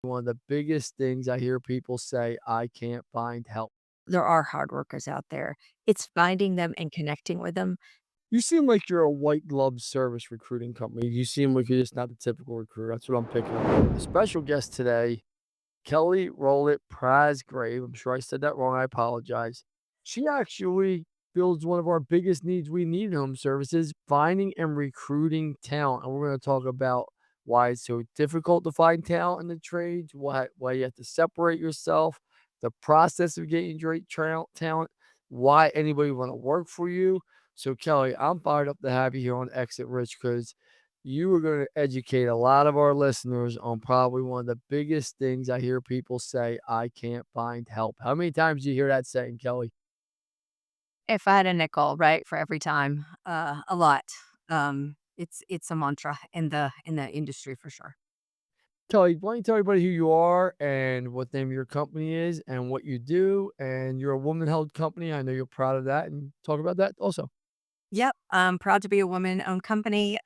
One of the biggest things I hear people say, "I can't find help." There are hard workers out there. It's finding them and connecting with them. You seem like you're a white glove service recruiting company. You seem like you're just not the typical recruiter. That's what I'm picking up on. A special guest today, Kelly Rowlett Grave. I'm sure I said that wrong. I apologize. She actually builds one of our biggest needs we need in home services, finding and recruiting talent. And we're going to talk about why it's so difficult to find talent in the trades, why you have to separate yourself, the process of getting great talent, why anybody want to work for you. So, Kelly, I'm fired up to have you here on Exit Rich because you are going to educate a lot of our listeners on probably one of the biggest things I hear people say, "I can't find help." How many times do you hear that saying, Kelly? If I had a nickel, right, for every time, a lot. It's a mantra in the industry for sure. Kelly, why don't you tell everybody who you are and what the name of your company is and what you do? And you're a woman-held company. I know you're proud of that, and talk about that also. Yep, I'm proud to be a woman-owned company.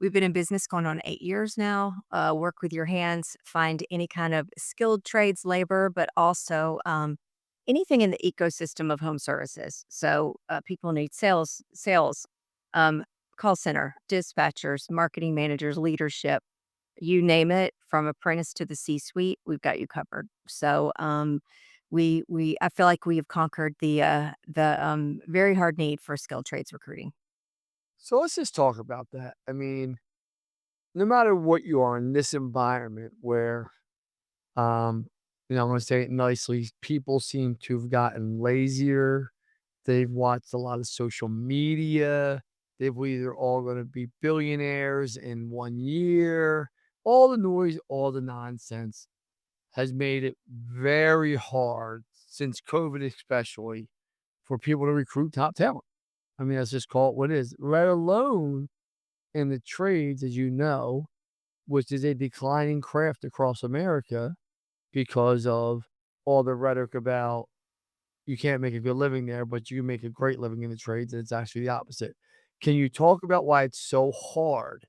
We've been in business going on 8 years now. Work with your hands, find any kind of skilled trades, labor, but also, anything in the ecosystem of home services. So, people need sales, um, call center, dispatchers, marketing managers, leadership, you name it, from apprentice to the C-suite, we've got you covered. So, we I feel like we have conquered the very hard need for skilled trades recruiting. So let's just talk about that. I mean, no matter what you are in this environment where, um, I'm going to say it nicely, people seem to have gotten lazier. They've watched a lot of social media. They've either all gonna be billionaires in 1 year. All the noise, all the nonsense has made it very hard, since COVID especially, for people to recruit top talent. I mean, let's just call it what it is, let alone in the trades, as you know, which is a declining craft across America because of all the rhetoric about you can't make a good living there, but you can make a great living in the trades, and it's actually the opposite. Can you talk about why it's so hard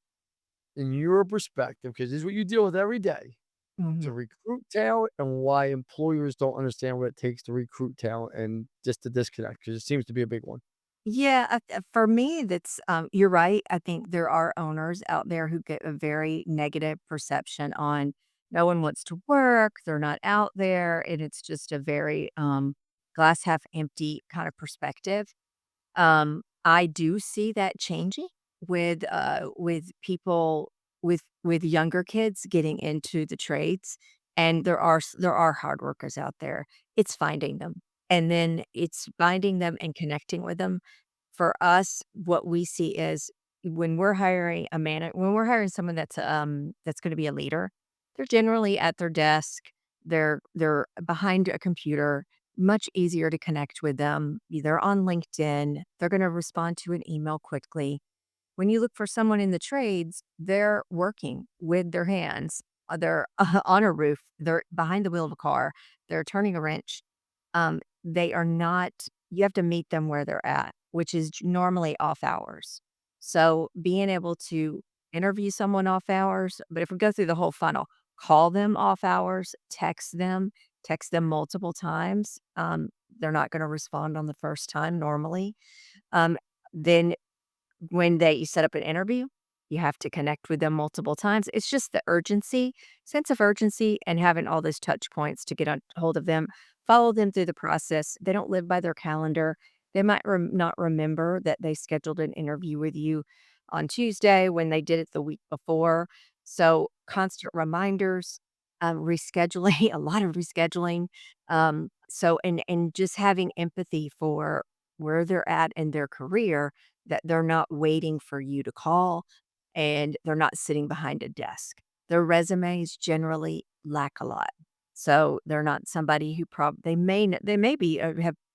in your perspective, because this is what you deal with every day, Mhm. to recruit talent and why employers don't understand what it takes to recruit talent and just the disconnect, because it seems to be a big one. Yeah, for me, you're right. I think there are owners out there who get a very negative perception on no one wants to work, they're not out there, and it's just a very, glass half empty kind of perspective. I do see that changing with people with younger kids getting into the trades, and there are hard workers out there. It's finding them, and then it's finding them and connecting with them. For us, what we see is when we're hiring someone that's gonna be a leader, they're generally at their desk, they're behind a computer, much easier to connect with them, either on LinkedIn, they're gonna respond to an email quickly. When you look for someone in the trades, they're working with their hands. They're on a roof, they're behind the wheel of a car, they're turning a wrench. They are not you have to meet them where they're at, which is normally off hours. So, being able to interview someone off hours, but if we go through the whole funnel, call them off hours, text them multiple times. They're not gonna respond on the first time normally. Then when they set up an interview, you have to connect with them multiple times. It's just the urgency, sense of urgency, and having all those touch points to get on hold of them, follow them through the process. They don't live by their calendar. They might not remember that they scheduled an interview with you on Tuesday when they did it the week before. So constant reminders, rescheduling, a lot of rescheduling. And just having empathy for where they're at in their career, that they're not waiting for you to call and they're not sitting behind a desk. Their resumes generally lack a lot. So they're not somebody who they may be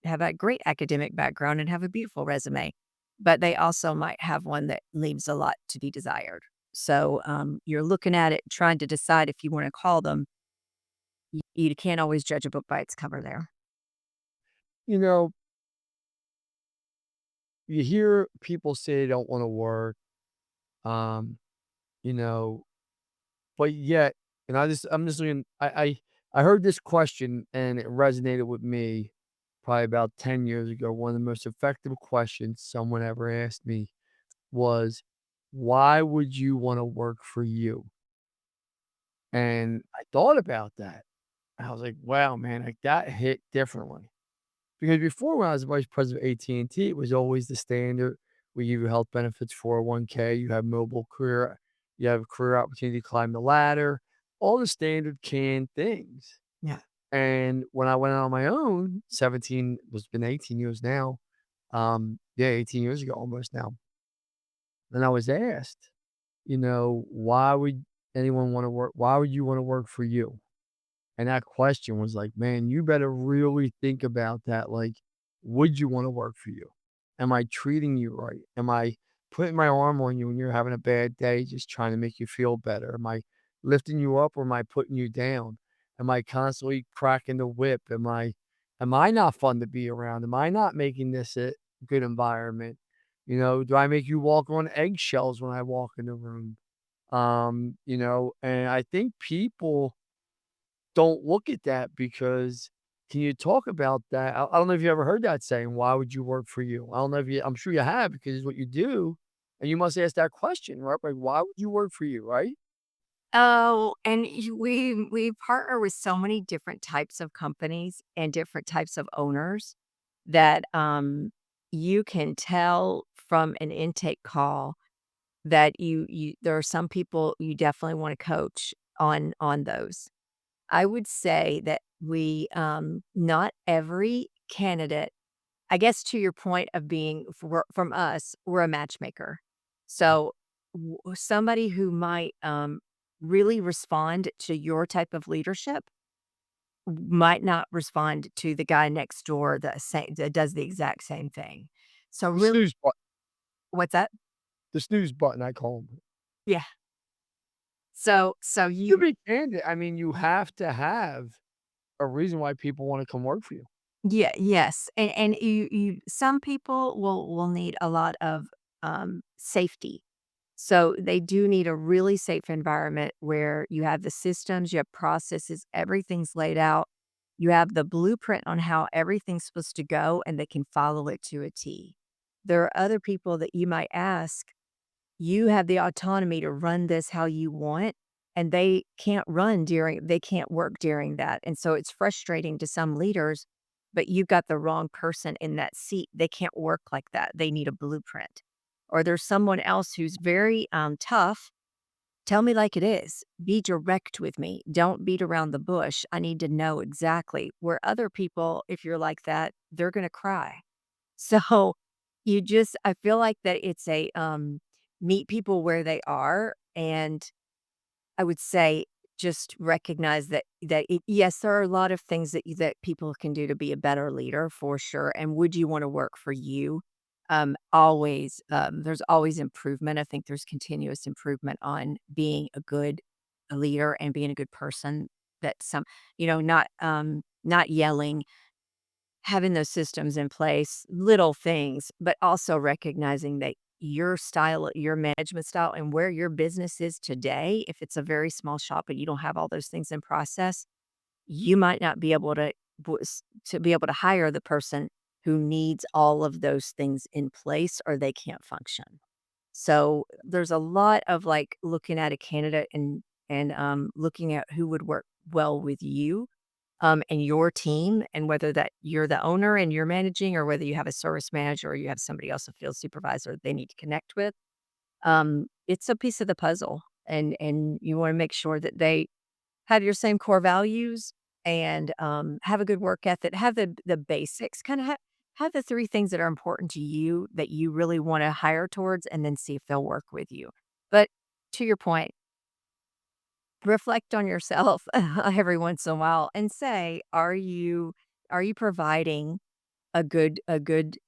have a great academic background and have a beautiful resume, but they also might have one that leaves a lot to be desired. So you're looking at it, trying to decide if you want to call them. You can't always judge a book by its cover there. You know, you hear people say they don't wanna work, um, you know, but yet And I'm just looking I heard this question and it resonated with me probably about 10 years ago. One of the most effective questions someone ever asked me was, "Why would you wanna work for you?" And I thought about that. I was like, "Wow, man, like, that hit differently." Because before when I was vice president of AT&T, it was always the standard. We give you health benefits, 401k, you have mobile career, you have a career opportunity to climb the ladder, all the standard canned things. Yeah. And when I went out on my own, 17 was been 18 years now. Yeah, 18 years ago almost now. And I was asked, why would anyone want to work? Why would you want to work for you? And that question was like, "Man, you better really think about that, like, would you wanna work for you? Am I treating you right? Am I putting my arm on you when you're having a bad day, just trying to make you feel better? Am I lifting you up or am I putting you down? Am I constantly cracking the whip? Am I not fun to be around? Am I not making this a good environment? Do I make you walk on eggshells when I walk in the room?" And I think people don't look at that because can you talk about that? I don't know if you ever heard that saying, "Why would you work for you?" I don't know if you I'm sure you have because it's what you do, and you must ask that question, right? Like, "Why would you work for you?" Right? Oh, and we partner with so many different types of companies and different types of owners that, you can tell from an intake call that you there are some people you definitely wanna coach on those. I would say that not every candidate I guess to your point of being from us, we're a matchmaker. So, somebody who might, really respond to your type of leadership might not respond to the guy next door that does the exact same thing. So, The really snooze button. what's that? The snooze button, I call them. Yeah. So To you be candid, I mean, you have to have a reason why people wanna come work for you. Yeah, yes, and you some people will need a lot of, safety. So they do need a really safe environment where you have the systems, you have processes, everything's laid out. You have the blueprint on how everything's supposed to go, and they can follow it to a T. There are other people that you might ask, you have the autonomy to run this how you want, and they can't work during that, and so it's frustrating to some leaders, but you've got the wrong person in that seat. They can't work like that. They need a blueprint. Or there's someone else who's very, tough. "Tell me like it is. Be direct with me. Don't beat around the bush. I need to know exactly." Where other people, if you're like that, they're gonna cry. So, I feel like that it's meet people where they are, and I would say just recognize yes, there are a lot of things that people can do to be a better leader for sure, and would you wanna work for you? Always, there's always improvement. I think there's continuous improvement on being a leader and being a good person that not yelling, having those systems in place, little things, but also recognizing that your management style and where your business is today, if it's a very small shop and you don't have all those things in process, you might not be able to be able to hire the person who needs all of those things in place or they can't function. So there's a lot of like looking at a candidate and looking at who would work well with you and your team, and whether that you're the owner and you're managing, or whether you have a service manager or you have somebody else, a field supervisor that they need to connect with. It's a piece of the puzzle, and you want to make sure that they have your same core values and have a good work ethic, have the basics, kind of have the three things that are important to you that you really want to hire towards, and then see if they'll work with you. But to your point, reflect on yourself every once in a while and say, are you providing a good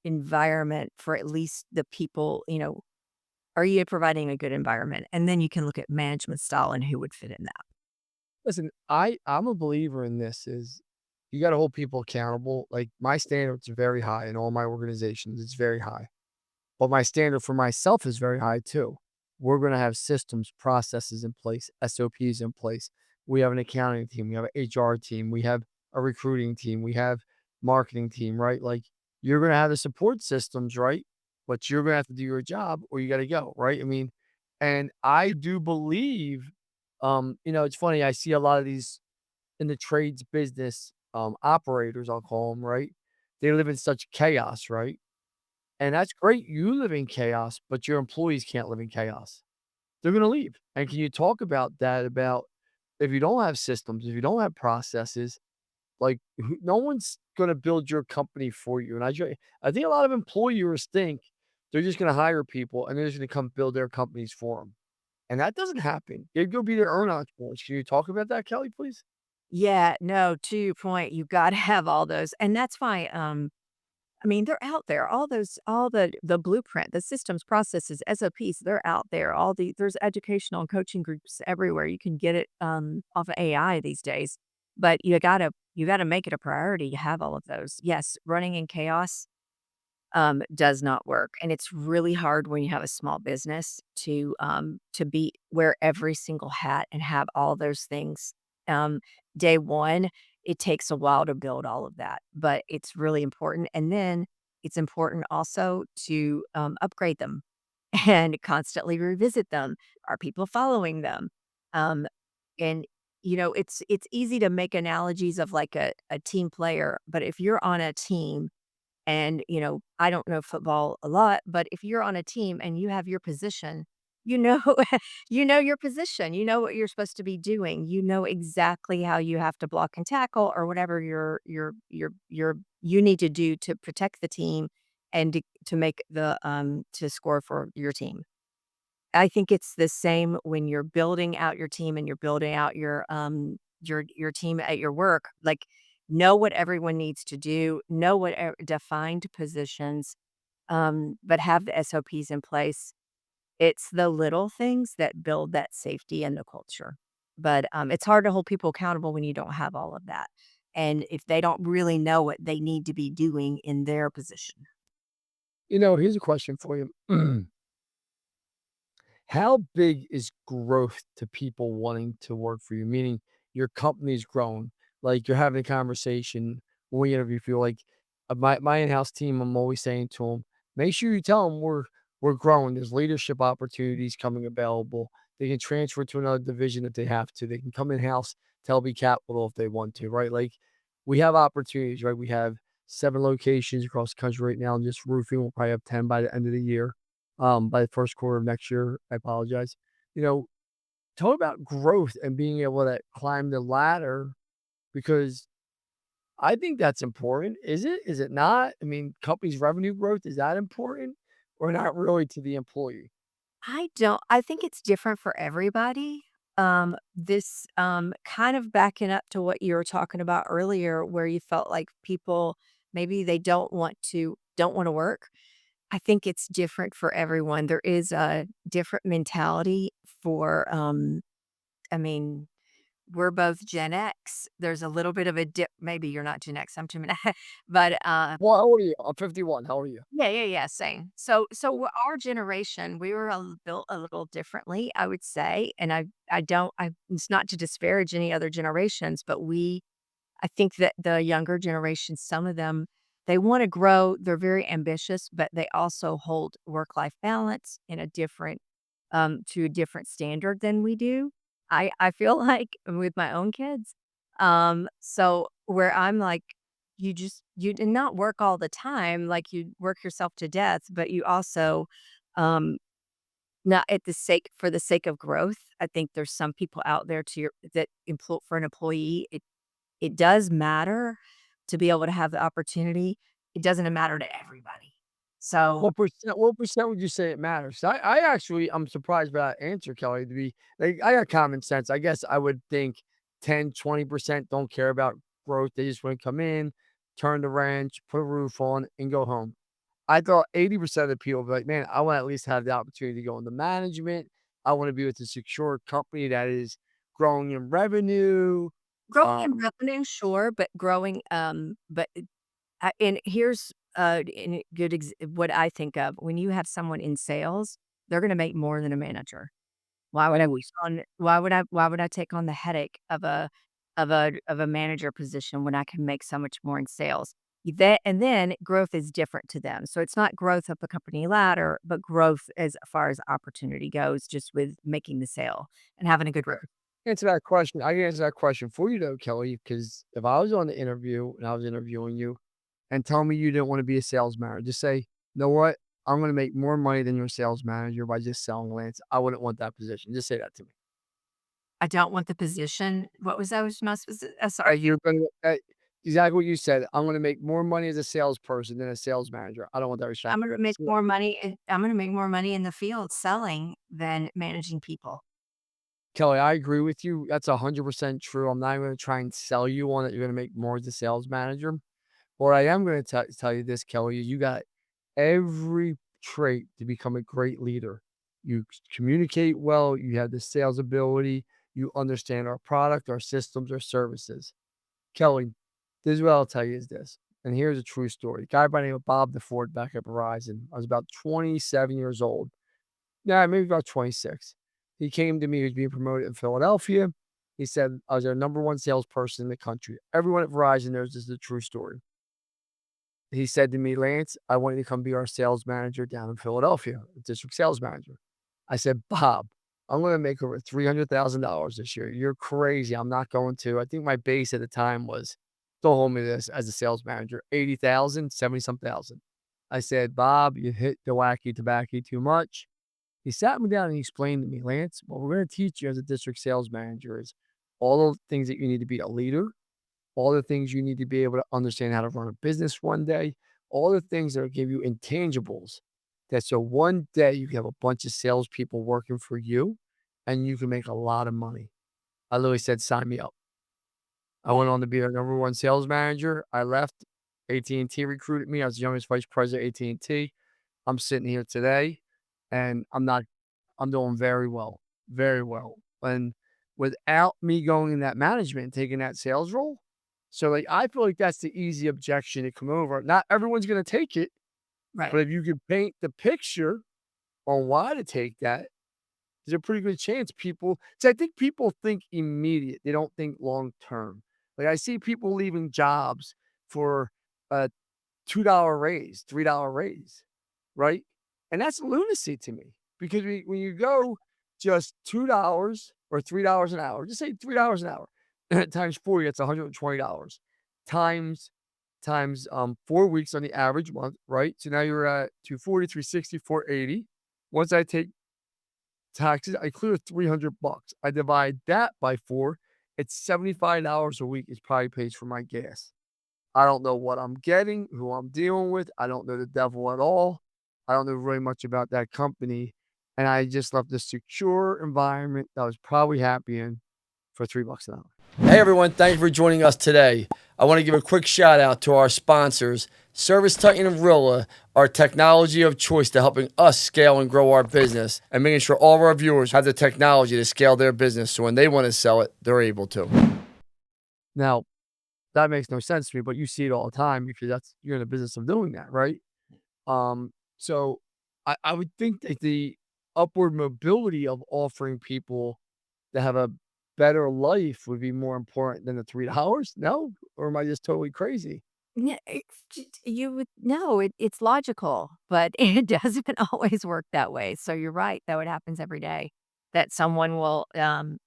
environment for at least the people, are you providing a good environment? And then you can look at management style and who would fit in that. Listen, I'm a believer in this is you gotta hold people accountable. Like, my standards are very high in all my organizations, it's very high. But my standard for myself is very high too. We're gonna have systems, processes in place, SOPs in place. we have an accounting team, we have an HR team, we have a recruiting team, we have marketing team, right? Like you're gonna have the support systems, right? But you're gonna have to do your job or you gotta go, right? I mean, and I do believe, it's funny, I see a lot of these in the trades business, operators, I'll call them, right? They live in such chaos, right? And that's great. You live in chaos, but your employees can't live in chaos. They're gonna leave. And can you talk about that? About if you don't have systems, if you don't have processes, like no one's gonna build your company for you. And I think a lot of employers think they're just gonna hire people and they're just gonna come build their companies for them. And that doesn't happen. They're gonna be their own entrepreneurs. Can you talk about that, Kelly, please? Yeah, no, to your point, you gotta have all those, and that's why, I mean, they're out there. All the blueprint, the systems, processes, SOPs, they're out there. There's educational and coaching groups everywhere. You can get it off of AI these days. But you gotta make it a priority to have all of those. Yes, running in chaos does not work. And it's really hard when you have a small business to be wear every single hat and have all those things. Um, Day one, it takes a while to build all of that, but it's really important. And then it's important also to upgrade them and constantly revisit them. Are people following them? Um, and it's easy to make analogies of like a team player, but if you're on a team and, I don't know football a lot, but if you're on a team and you have your position, you know you know your position, you know what you're supposed to be doing, you know exactly how you have to block and tackle or whatever you need to do to protect the team and to make to score for your team. I think it's the same when you're building out your team and you're building out your team at your work. Like, know what everyone needs to do, know what defined positions, but have the SOPs in place. It's the little things that build that safety and the culture. But it's hard to hold people accountable when you don't have all of that, and if they don't really know what they need to be doing in their position. Here's a question for you. How big is growth to people wanting to work for you? Meaning your company's grown, like you're having a conversation when we interview people. Like my in-house team, I'm always saying to them, make sure you tell them we're growing. There's leadership opportunities coming available. They can transfer to another division if they have to. They can come in-house to LB Capital if they want to, right? Like we have opportunities, right? We have 7 locations across the country right now, and just roofing. We'll probably have 10 by the end of the year, by the first quarter of next year. I apologize. You know, talk about growth and being able to climb the ladder because I think that's important. Is it? Is it not? I mean, companies' revenue growth, is that important or not really to the employee? I think it's different for everybody. This kind of backing up to what you were talking about earlier, where you felt like people maybe they don't want to work. I think it's different for everyone. There is a different mentality for I mean, we're both Gen X. There's a little bit of a dip. Maybe you're not Gen X. I'm Gen but Well, how old are you? I'm 51. How old are you? yeah, yeah, yeah, same. Our generation, we were built a little differently, I would say, and I don't I it's not to disparage any other generations, but I think that the younger generation, some of them, they wanna grow, they're very ambitious, but they also hold work-life balance in a different, to a different standard than we do. I feel like with my own kids, so where I'm like, you did not work all the time, like, you work yourself to death, but you also, um, not at the sake for the sake of growth. I think there's some people out there to your that employ for an employee, it does matter to be able to have the opportunity. It doesn't matter to everybody. So, What percent would you say it matters? I actually I'm surprised by that answer, Kelly, to be like I got common sense. I guess I would think 10-20% don't care about growth. They just want to come in, turn the wrench, put a roof on, and go home. I thought 80% of the people would be like, man, I want to at least have the opportunity to go into management. I want to be with a secure company that is growing in revenue. growing Um, in revenue, sure, but growing, and here's, a good what I think of, when you have someone in sales, they're gonna make more than a manager. Why would I always. why would I take on the headache of a manager position when I can make so much more in sales? That and then growth is different to them. So it's not growth up a company ladder, but growth as far as opportunity goes, just with making the sale and having a good Okay. rep. Answer that question. I can answer that question for you though, Kelly, because if I was on the interview and I was interviewing you and tell me you didn't want to be a sales manager, just say, you know what? I'm going to make more money than your sales manager by just selling Lance. I wouldn't want that position. Just say that to me. I don't want the position. What was that? Was not sorry. You're going to, exactly what you said. I'm going to make more money as a salesperson than a sales manager. I don't want that I'm response. gonna make more money. I'm gonna make more money in the field selling than managing people. Kelly, I agree with you. That's 100% true. I'm not going to try and sell you on it. You're going to make more as a sales manager. What I am going to tell you this, Kelly, you got every trait to become a great leader. You communicate well, you have the sales ability, you understand our product, our systems, our services. Kelly, this is what I'll tell you is this, and here's a true story. A guy by the name of Bob DeFord back at Verizon. I was about 27 years old. Yeah, maybe about 26. He came to me, he was being promoted in Philadelphia. He said, I was their number one salesperson in the country. Everyone at Verizon knows this is a true story. He said to me, "Lance, I want you to come be our sales manager down in Philadelphia, district sales manager." I said, "Bob, I'm gonna make over $300,000 this year. You're crazy. I'm not going to." I think my base at the time was, don't hold me to this, as a sales manager, 80,000, 70 some thousand. I said, "Bob, you hit the wacky tobacco too much." He sat me down and he explained to me, "Lance, what we're gonna teach you as a district sales manager is all the things that you need to be a leader, all the things you need to be able to understand how to run a business one day, all the things that will give you intangibles. That so one day you can have a bunch of salespeople working for you and you can make a lot of money." I literally said, "Sign me up." I went on to be their number one sales manager. I left. AT&T recruited me. I was the youngest vice president at AT&T. I'm sitting here today and I'm doing very well, very well. And without me going in that management and taking that sales role, so like I feel like that's the easy objection to come over. Not everyone's gonna take it, Right. but if you could paint the picture on why to take that, there's a pretty good chance people. So I think people think immediate. They don't think long term. Like I see people leaving jobs for a $2 raise, $3 raise, right? And that's lunacy to me because when you go just $2 or $3 an hour, just say $3 an hour times 40, that's $120 times 4 weeks on the average month, right? So now you're at 240, 360, 480. Once I take taxes, I clear 300 bucks. I divide that by four. It's $75 a week is probably pays for my gas. I don't know what I'm getting, who I'm dealing with. I don't know the devil at all. I don't know really much about that company. And I just left a secure environment that I was probably happy in for $3 an hour. Hey everyone, thank you for joining us today. I want to give a quick shout out to our sponsors, Service Titan and Rilla, our technology of choice to helping us scale and grow our business and making sure all of our viewers have the technology to scale their business so when they want to sell it, they're able to. Now, that makes no sense to me, but you see it all the time because that's you're in the business of doing that, right? So I would think that the upward mobility of offering people to have a better life would be more important than the $3. No? Or am I just totally crazy? Yeah, it's just you would no, it's logical, but it doesn't always work that way. So you're right, though it happens every day that someone will, and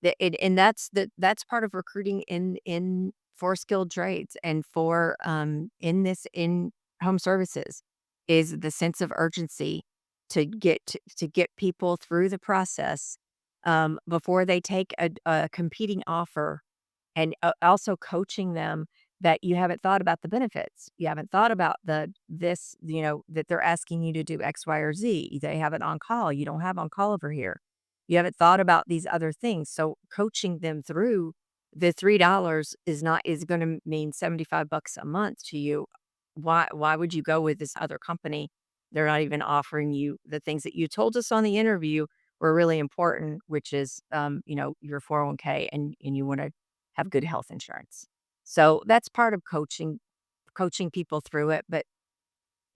that's part of recruiting in for skilled trades and for, in home services is the sense of urgency to get people through the process, before they take a competing offer and, also coaching them that you haven't thought about the benefits. You haven't thought about that they're asking you to do X, Y, or Z. They have it on call. You don't have on call over here. You haven't thought about these other things. So coaching them through the $3 is going to mean 75 bucks a month to you. Why would you go with this other company? They're not even offering you the things that you told us on the interview were really important, which is your 401k and you want to have good health insurance. So that's part of coaching people through it, but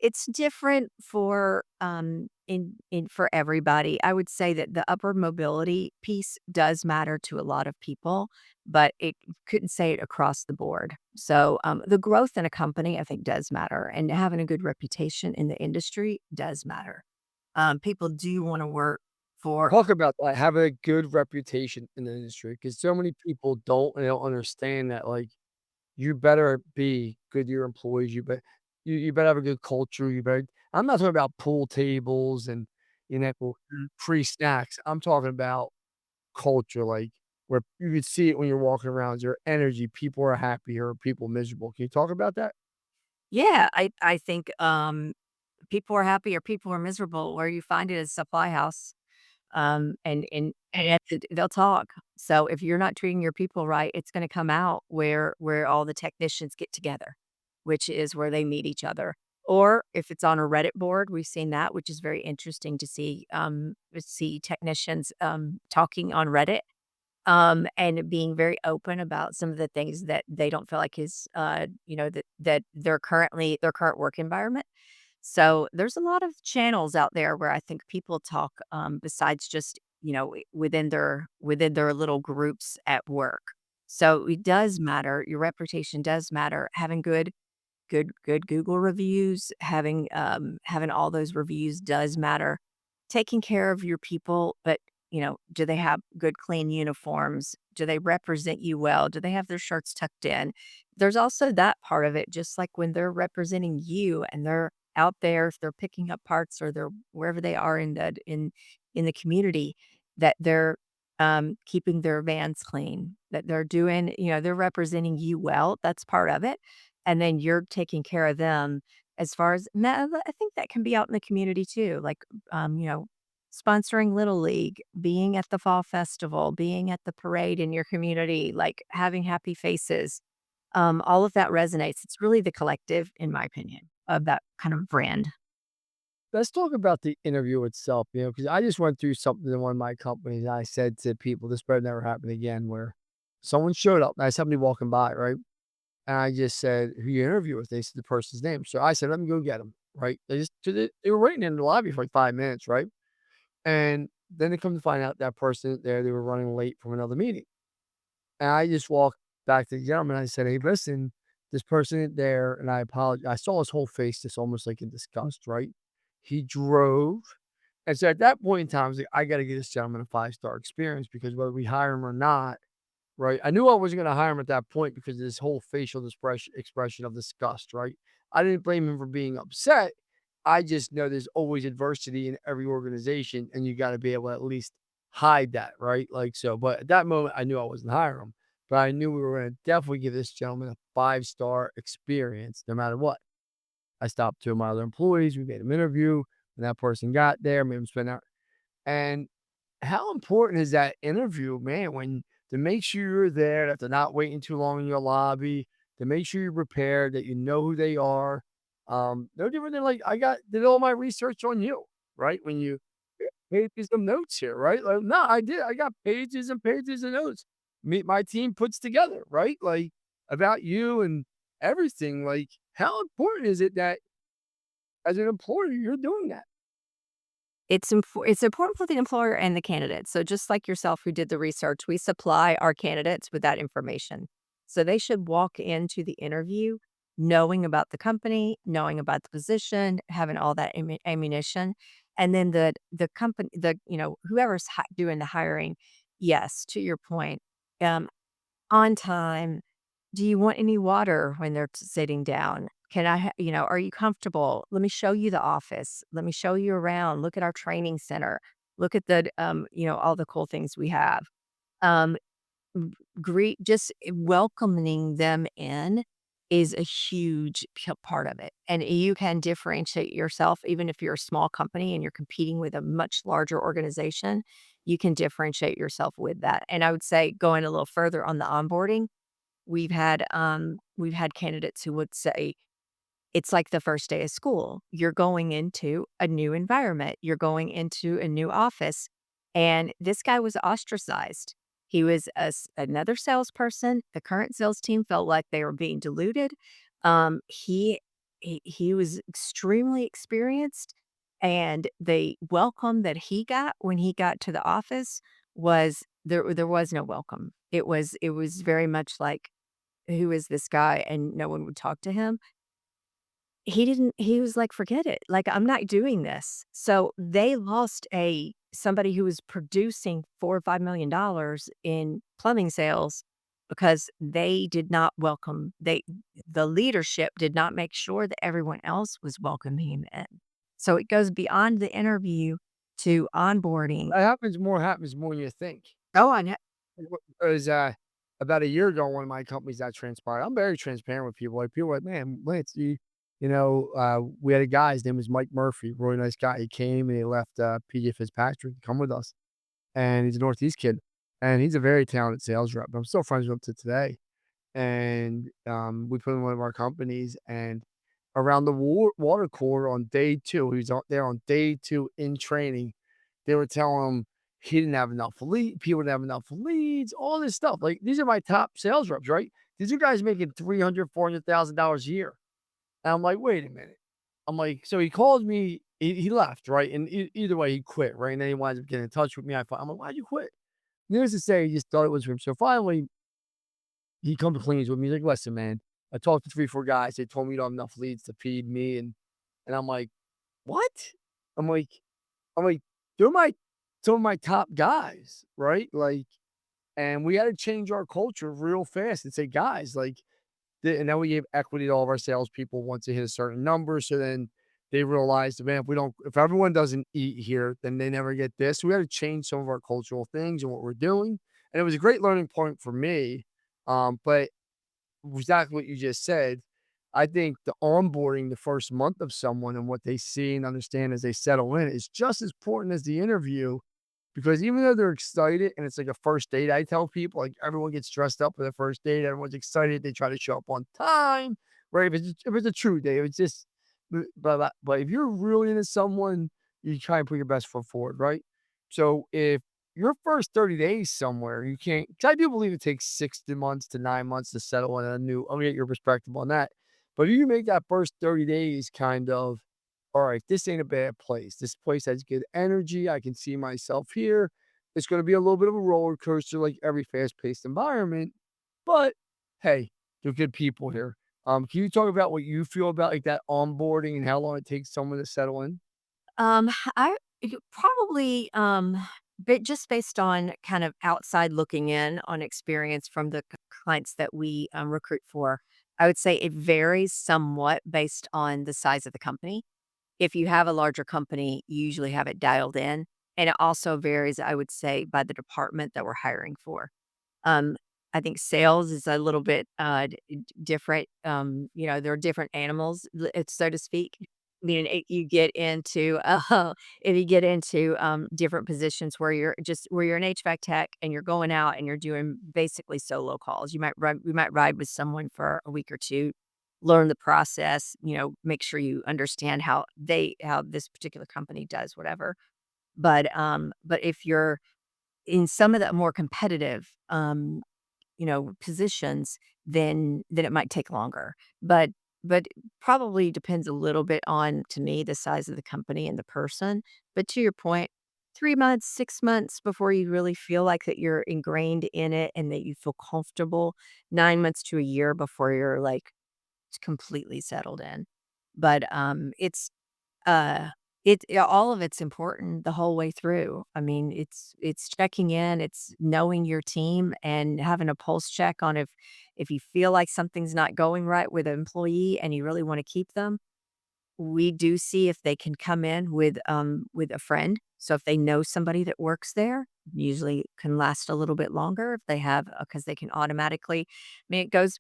It's different for, in for everybody. I would say that the upward mobility piece does matter to a lot of people, but it couldn't say it across the board. So, the growth in a company, I think, does matter, and having a good reputation in the industry does matter. People do wanna work for. Talk about, like, having a good reputation in the industry, because so many people don't, and they don't understand that, like, you better be good to your employees, you better have a good culture, you better I'm not talking about pool tables and, you know, free snacks. I'm talking about culture, like, where you could see it when you're walking around, your energy, people are happy or people miserable. Can you talk about that? Yeah, I think, people are happy or people are miserable, where you find it is supply house. And they'll talk. So if you're not treating your people right, it's gonna come out where all the technicians get together, which is where they meet each other. Or if it's on a Reddit board, we've seen that, which is very interesting to see technicians, talking on Reddit, and being very open about some of the things that they don't feel like is, that their current work environment. So there's a lot of channels out there where I think people talk, besides just, within their little groups at work. So it does matter. Your reputation does matter. Having good Google reviews, having all those reviews does matter. Taking care of your people, but, do they have good clean uniforms? Do they represent you well? Do they have their shirts tucked in? There's also that part of it, just like when they're representing you and they're out there, if they're picking up parts or they're wherever they are in the community, that they're, keeping their vans clean, that they're doing, they're representing you well. That's part of it, and then you're taking care of them as far as I think that can be out in the community too, like, sponsoring Little League, being at the fall festival, being at the parade in your community, like, having happy faces. All of that resonates. It's really the collective, in my opinion, of that kind of brand. Let's talk about the interview itself, because I just went through something in one of my companies. I said to people, this better never happen again, where someone showed up and I had somebody walking by, right? And I just said, "Who you interview with?" They said the person's name. So I said, "Let me go get them." Right? They just 'cause they were waiting in the lobby for like 5 minutes, right? And then they come to find out that person there, they were running late from another meeting. And I just walked back to the gentleman. I said, "Hey, listen, this person isn't there, and I apologize." I saw his whole face, just almost like in disgust, right? He drove. And so at that point in time, I was like, I got to give this gentleman a 5-star experience, because whether we hire him or not, right? I knew I wasn't gonna hire him at that point because of this whole facial expression of disgust, right? I didn't blame him for being upset. I just know there's always adversity in every organization, and you gotta be able to at least hide that, right? Like, so, but at that moment, I knew I wasn't hiring him, but I knew we were gonna definitely give this gentleman a 5-star experience no matter what. I stopped 2 of my other employees, we made him interview. When that person got there, made him spend out. And how important is that interview, man, when to make sure you're there, that they're not waiting too long in your lobby, to make sure you're prepared, that you know who they are. No different than like did all my research on you, right? When you pages of notes here, right? Like, no, I did. I got pages and pages of notes. My team puts together, right? Like about you and everything. Like, how important is it that as an employer you're doing that? It's important for the employer and the candidate. So just like yourself who did the research, we supply our candidates with that information. So they should walk into the interview knowing about the company, knowing about the position, having all that ammunition. And then the company, whoever's doing the hiring, yes, to your point, um, on time. Do you want any water when they're sitting down? Are you comfortable? Let me show you the office. Let me show you around. Look at our training center. Look at all the cool things we have. Um, just welcoming them in is a huge part of it. And you can differentiate yourself, even if you're a small company and you're competing with a much larger organization, you can differentiate yourself with that. And I would say going a little further on the onboarding, we've had candidates who would say, "It's like the first day of school. You're going into a new environment. You're going into a new office." And this guy was ostracized. He was another salesperson. The current sales team felt like they were being diluted. He he was extremely experienced, and the welcome that he got when he got to the office was there was no welcome. It was very much like, "Who is this guy?" And no one would talk to him. He was like, "Forget it, like, I'm not doing this." So, they lost a somebody who was producing 4 or $5 million in plumbing sales because they did not welcome the leadership did not make sure that everyone else was welcoming him in. So, it goes beyond the interview to onboarding. That happens more than you think. Oh, I know. It was, about a year ago, one of my companies that transpired. I'm very transparent with people. Like, people are like, "Man, Lance, we had a guy, his name was Mike Murphy, really nice guy. He came and he left, PJ Fitzpatrick to come with us, and he's a Northeast kid, and he's a very talented sales rep. I'm still friends with him to today, and, we put him in one of our companies, and around the water cooler on day 2, he was out there on day 2 in training. They were telling him he didn't have enough people didn't have enough leads, all this stuff. Like, these are my top sales reps, right? These are guys making 300, $400,000 a year. And I'm like, "Wait a minute." I'm like, so he calls me, he left, right? And either way, he quit, right? And then he winds up getting in touch with me. I'm like, "Why'd you quit?" Needless to say, he just thought it was for him. So finally, he comes cleans with me. He's like, "Listen, man, I talked to 3, 4 guys. They told me you don't have enough leads to feed me." And I'm like, "What?" I'm like I'm like, "They're some of my top guys, right?" Like, and we had to change our culture real fast and say, "Guys, like," and then we gave equity to all of our salespeople once they hit a certain number. So then they realized, man, if everyone doesn't eat here, then they never get this. So we had to change some of our cultural things and what we're doing. And it was a great learning point for me. But exactly what you just said. I think the onboarding the first month of someone and what they see and understand as they settle in is just as important as the interview, because even though they're excited and it's like a first date, I tell people, like, everyone gets dressed up for the first date, everyone's excited, they try to show up on time, right? If it's a true date, it's just but if you're really into someone, you try and put your best foot forward, right? So if your first 30 days somewhere, you can't 'cause I do believe it takes 6 to months to 9 months to settle in a new I'm gonna get your perspective on that. But if you make that first 30 days kind of, "All right, this ain't a bad place. This place has good energy. I can see myself here. It's gonna be a little bit of a roller coaster like every fast-paced environment, but hey, they're good people here." Can you talk about what you feel about, like, that onboarding and how long it takes someone to settle in? I probably, but just based on kind of outside looking in on experience from the clients that we recruit for, I would say it varies somewhat based on the size of the company. If you have a larger company, you usually have it dialed in, and it also varies, I would say, by the department that we're hiring for. Um, I think sales is a little bit, different, there are different animals, so to speak. I mean, you get into, if you get into, different positions where you're an HVAC tech and you're going out and you're doing basically solo calls. We might ride with someone for a week or 2, learn the process, make sure you understand how this particular company does whatever. But if you're in some of the more competitive, positions, then it might take longer. But probably depends a little bit on, to me, the size of the company and the person. But to your point, 3 months, 6 months before you really feel like that you're ingrained in it and that you feel comfortable, 9 months to a year before you're, like, completely settled in. But, uh, yeah, all of it's important the whole way through. I mean, it's checking in, it's knowing your team and having a pulse check on if you feel like something's not going right with an employee and you really wanna keep them, we do see if they can come in with a friend. So if they know somebody that works there, usually can last a little bit longer if they have, because they can automatically, I mean, it goes,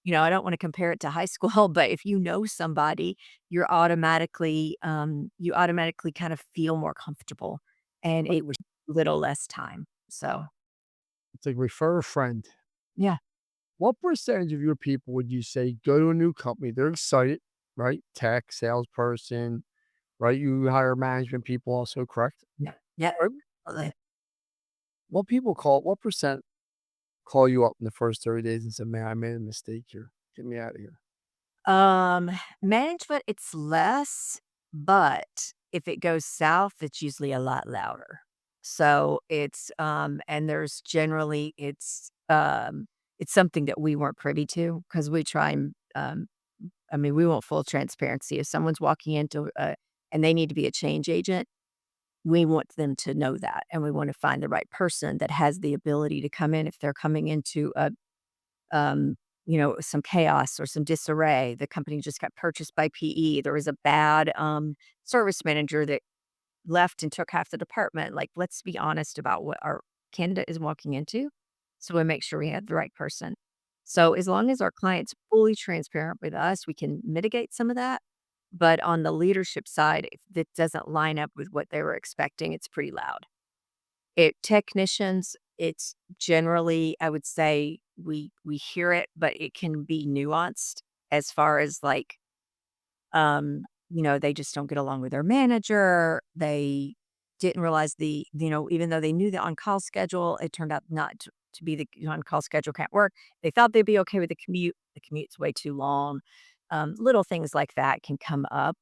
I don't wanna compare it to high school, but if you know somebody, you automatically kind of feel more comfortable, and Like, it was little less time. So, it's like refer a friend. yeah. What percentage of your people would you say go to a new company? They're excited, right? Tech, salesperson, right? You hire management people also, correct? Yeah. Yep. Right? What percent call you up in the first 30 days and say, "Man, I made a mistake here. Get me out of here." Um, Management, it's less, but if it goes south, it's usually a lot louder. So and there's generally it's something that we weren't privy to because we try and I mean, we want full transparency. If someone's walking into and they need to be a change agent, we want them to know that, and we want to find the right person that has the ability to come in if they're coming into um, some chaos or some disarray. The company just got purchased by PE. There was a bad service manager that left and took half the department. Like, let's be honest about what our candidate is walking into. So we make sure we have the right person. So as long as our client's fully transparent with us, we can mitigate some of that. But on the leadership side, if that doesn't line up with what they were expecting, it's pretty loud. Technicians, it's generally, I would say we hear it, but it can be nuanced as far as, like, they just don't get along with their manager. They didn't realize even though they knew the on-call schedule, it turned out not to be the on-call schedule can't work. They thought they'd be okay with the commute. The commute's way too long. Little things like that can come up,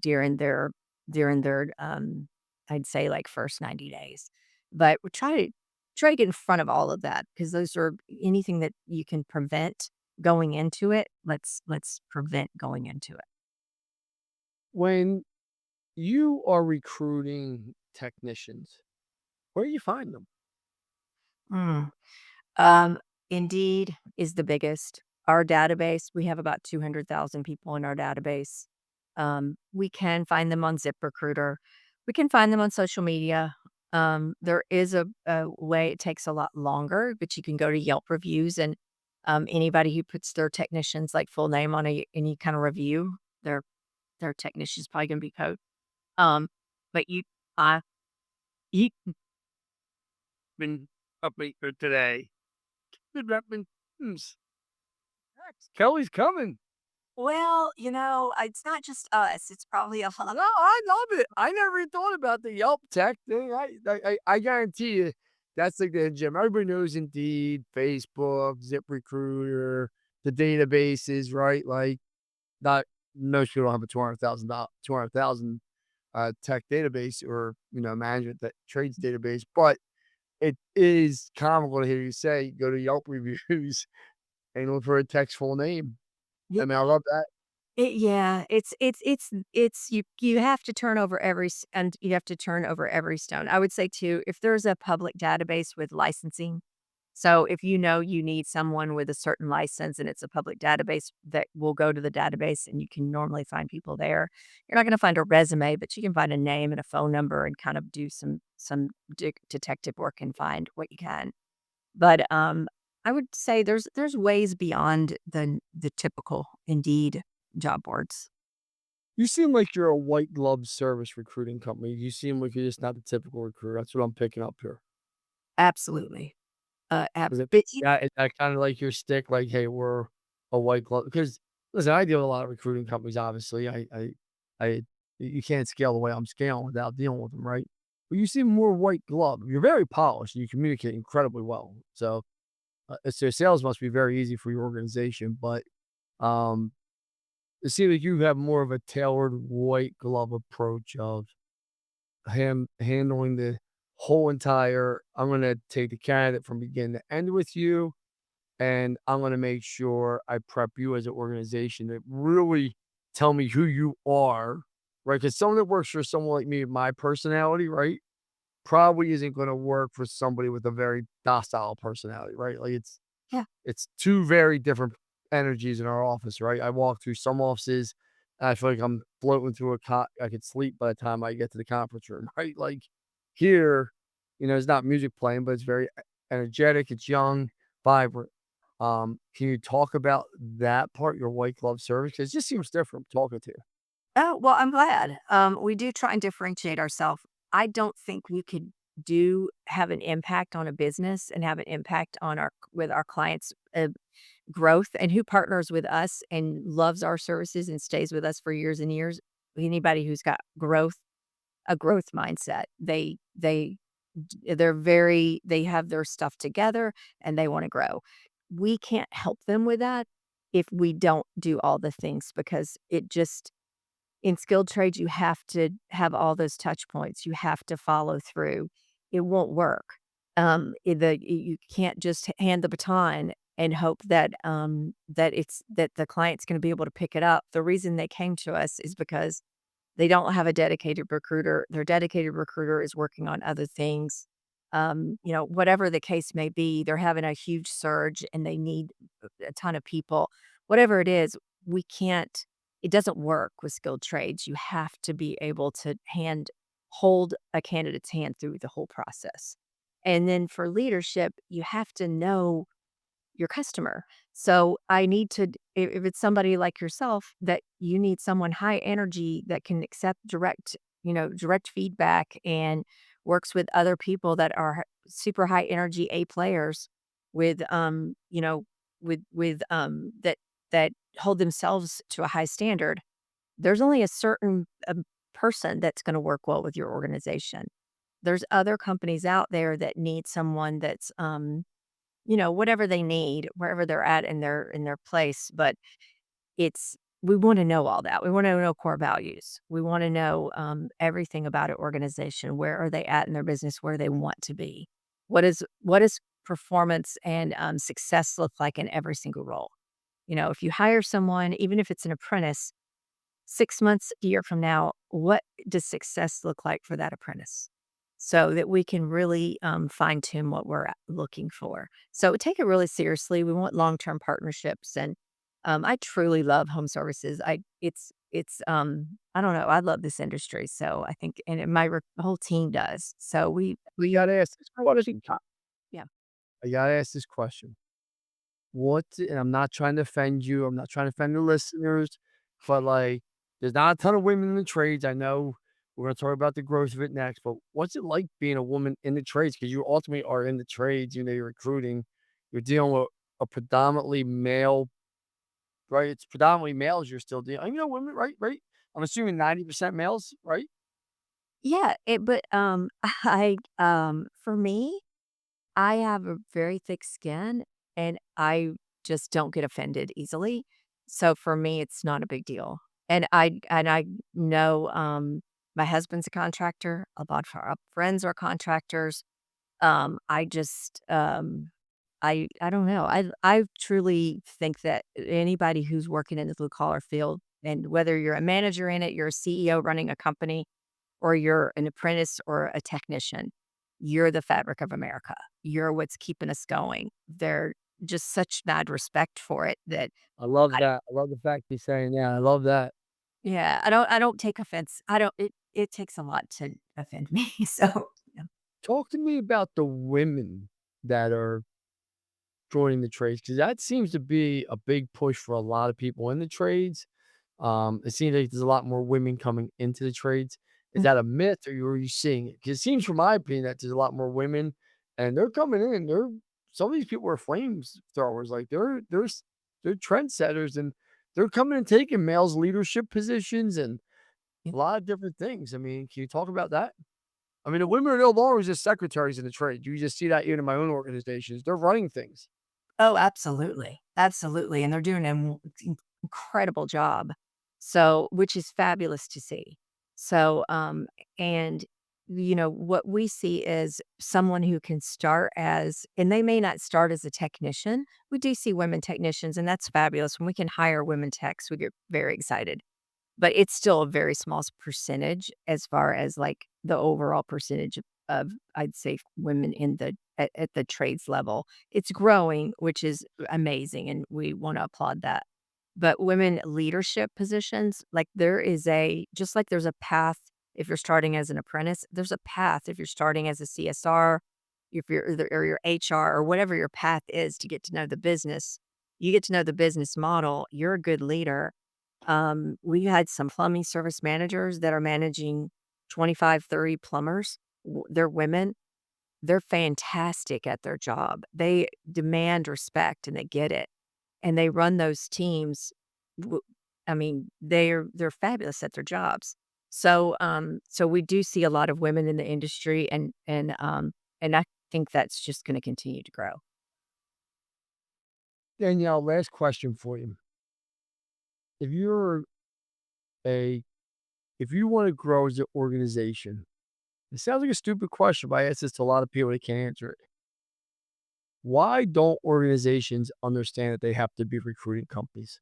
during their I'd say, like, first 90 days. But we try to get in front of all of that because those are anything that you can prevent going into it, let's prevent going into it. When you are recruiting technicians, where do you find them? Mm. Um, Indeed is the biggest. Our database, we have about 200,000 people in our database. We can find them on ZipRecruiter. We can find them on social media. There is a way it takes a lot longer, but you can go to Yelp reviews and anybody who puts their technician's like full name on any kind of review, their their technician's probably going to be code. Um, but uh, you Been update for today. Good reference. Kelly's coming. well, it's not just us. It's probably a lot. No, I love it. I never even thought about the Yelp tech thing. I guarantee you that's like the gym. Everybody knows Indeed, Facebook, ZipRecruiter, the databases, right? Like not most people don't have a 200,000 tech database or management that trades database, but it is comical to hear you say go to Yelp reviews and look for a tech's full name. I mean, I love that. Yeah, it's you have to turn over and you have to turn over every stone. I would say too, if there's a public database with licensing, so if you know you need someone with a certain license and it's a public database that will go to the database and you can normally find people there. You're not going to find a resume, but you can find a name and a phone number and kind of do some detective work and find what you can. But, I would say there's ways beyond the typical Indeed job boards. You seem like you're a white glove service recruiting company. You seem like you're just not the typical recruiter. That's what I'm picking up here. Absolutely. Is it But yeah, is that kinda like your stick? Like, "Hey, we're a white glove." Because listen, I deal with a lot of recruiting companies, obviously. I you can't scale the way I'm scaling without dealing with them, right? But you seem more white glove. You're very polished, and you communicate incredibly well. So sales must be very easy for your organization, but, um, it seems like you have more of a tailored white glove approach of him handling the whole entire, "I'm gonna take the candidate from beginning to end with you, and I'm gonna make sure I prep you as an organization to really tell me who you are," right? Because someone that works for someone like me, my personality, right, probably isn't gonna work for somebody with a very docile personality, right? Like, yeah. it's 2 very different energies in our office, right? I walk through some offices, and I feel like I'm floating through a cot I could sleep by the time I get to the conference room, right? Like, here, it's not music playing, but it's very energetic, it's young, vibrant. Can you talk about that part, your white glove service? 'Cause it just seems different talking to you. Oh, well, I'm glad. We do try and differentiate ourselves. I don't think we could do have an impact on a business and have an impact on our clients' growth and who partners with us and loves our services and stays with us for years and years. Anybody who's got a growth mindset. They have their stuff together and they wanna grow. We can't help them with that, if we don't do all the things because it just in skilled trades, you have to have all those touch points. You have to follow through. It won't work. You can't just hand the baton and hope that that the client's going to be able to pick it up. The reason they came to us is because they don't have a dedicated recruiter. Their dedicated recruiter is working on other things. Whatever the case may be, they're having a huge surge and they need a ton of people. Whatever it is, we can't, it doesn't work with skilled trades. You have to be able to hold a candidate's hand through the whole process. And then for leadership, you have to know your customer. So I need to if it's somebody like yourself that you need someone high energy that can accept direct feedback and works with other people that are super high energy A players with that hold themselves to a high standard. There's only a certain person that's going to work well with your organization. There's other companies out there that need someone that's whatever they need, wherever they're at in their place, but it's we wanna know all that. We wanna know core values. We wanna know, everything about an organization. Where are they at in their business? Where they want to be? What is performance and, success look like in every single role? If you hire someone, even if it's an apprentice, 6 months, a year from now, what does success look like for that apprentice? So that we can really fine tune what we're looking for. So take it really seriously. We want long term partnerships, and I truly love home services. I don't know. I love this industry, so I think, and whole team does. So We gotta ask this question. yeah. I gotta ask this question. And I'm not trying to offend you, I'm not trying to offend the listeners, but, like, there's not a ton of women in the trades. I know we're gonna talk about the growth of it next, but what's it like being a woman in the trades? Because you ultimately are in the trades, you're recruiting, you're dealing with a predominantly male, right? It's predominantly males you're still dealing, women, right? Right? I'm assuming 90% males, right? Yeah, but for me, I have a very thick skin and I just don't get offended easily. So for me, it's not a big deal. And I know my husband's a contractor. A lot of our friends are contractors. I just I don't know. I truly think that anybody who's working in the blue collar field, and whether you're a manager in it, you're a CEO running a company, or you're an apprentice or a technician, you're the fabric of America. You're what's keeping us going. They're just such mad respect for it that I love I that. I love the fact you're saying that. I love that. yeah, I don't take offense. I don't it takes a lot to offend me. So, yeah. Talk to me about the women that are joining the trades, because that seems to be a big push for a lot of people in the trades. It seems like there's a lot more women coming into the trades. Is Mm. that a myth, or are you seeing it? Because it seems, from my opinion, that there's a lot more women, and they're coming in. Some of these people are flames throwers. Like they're trendsetters, and they're coming and taking males leadership positions and Yeah. a lot of different things. I mean, can you talk about that? I mean, the women are no longer just secretaries in the trade. You just see that even in my own organizations. They're running things. Oh, absolutely. Absolutely, and they're doing an incredible job. So which is fabulous to see. So, and, what we see is someone who can start as and they may not start as a technician. We do see women technicians, and that's fabulous. When we can hire women techs, we get very excited. But it's still a very small percentage as far as, like, the overall percentage of, I'd say, women in at the trades level. It's growing, which is amazing, and we wanna applaud that. But women leadership positions, like, there is a just like there's a path if you're starting as an apprentice, there's a path if you're starting as a CSR, if you're or your HR or whatever your path is to get to know the business. You get to know the business model, you're a good leader. We had some plumbing service managers that are managing 25, 30 plumbers. They're women. They're fantastic at their job. They demand respect and they get it. And they run those teams. w- I mean, they're fabulous at their jobs. So we do see a lot of women in the industry, and I think that's just going to continue to grow. Danielle, last question for you. If you're a if you want to grow as an organization, it sounds like a stupid question, but I ask this to a lot of people that can't answer it. Why don't organizations understand that they have to be recruiting companies?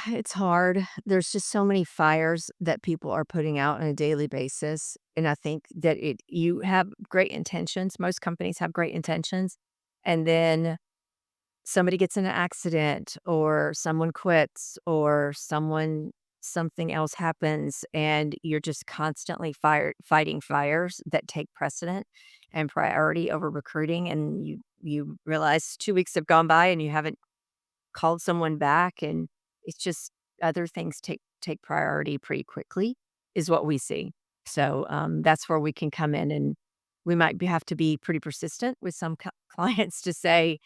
It's hard. There's just so many fires that people are putting out on a daily basis, and I think that it you have great intentions. Most companies have great intentions, and then somebody gets in an accident or someone quits or something else happens, and you're just constantly fighting fires that take precedent and priority over recruiting, and you realize 2 weeks have gone by and you haven't called someone back, and it's just other things take priority pretty quickly is what we see. So, that's where we can come in, and we might have to be pretty persistent with some clients to say,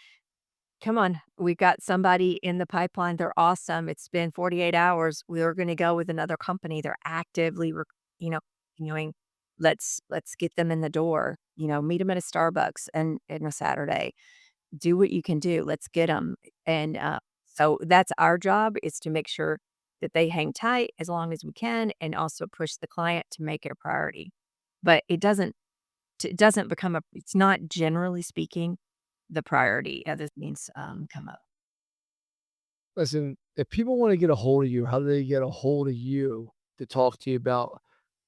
come on, we got somebody in the pipeline. They're awesome. It's been 48 hours. We're going to go with another company. They're actively, you know, continuing. Let's get them in the door. Meet them at a Starbucks and a Saturday. Do what you can do. Let's get them. And so that's our job, is to make sure that they hang tight as long as we can, and also push the client to make it a priority. But it doesn't become a. It's not, generally speaking, the priority. Other things come up. Listen, if people want to get a hold of you, how do they get a hold of you to talk to you about?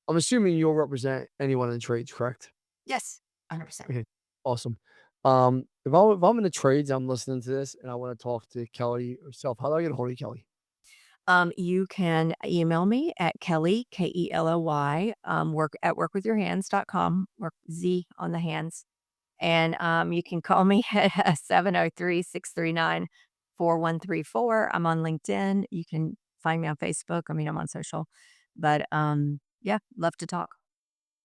I'm assuming you'll represent anyone in the trades, correct? Yes, 100%. Okay, awesome. If I'm in the trades, I'm listening to this, and I want to talk to Kelly herself. How do I get a hold of you, Kelly? You can email me at Kelly, Kelly, workwithyourhands.com, work Z on the hands. And you can call me at 703-639-4134. I'm on LinkedIn. You can find me on Facebook. I mean, I'm on social. But yeah, love to talk.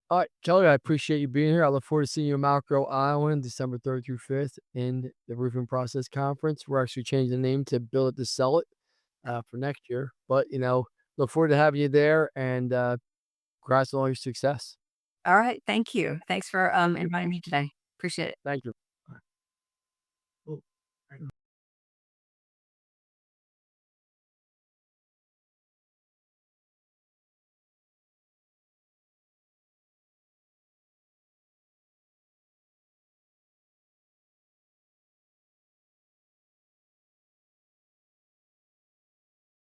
All right, Kelly, I appreciate you being here. I look forward to seeing you in Mount Grove, Iowa, December 3rd through 5th in the Roofing Process Conference. We're actually changing the name to Build It to Sell It for next year. But, look forward to having you there, and congrats on all your success. All right. Thank you. Thanks for inviting me today. Appreciate it. Thank you.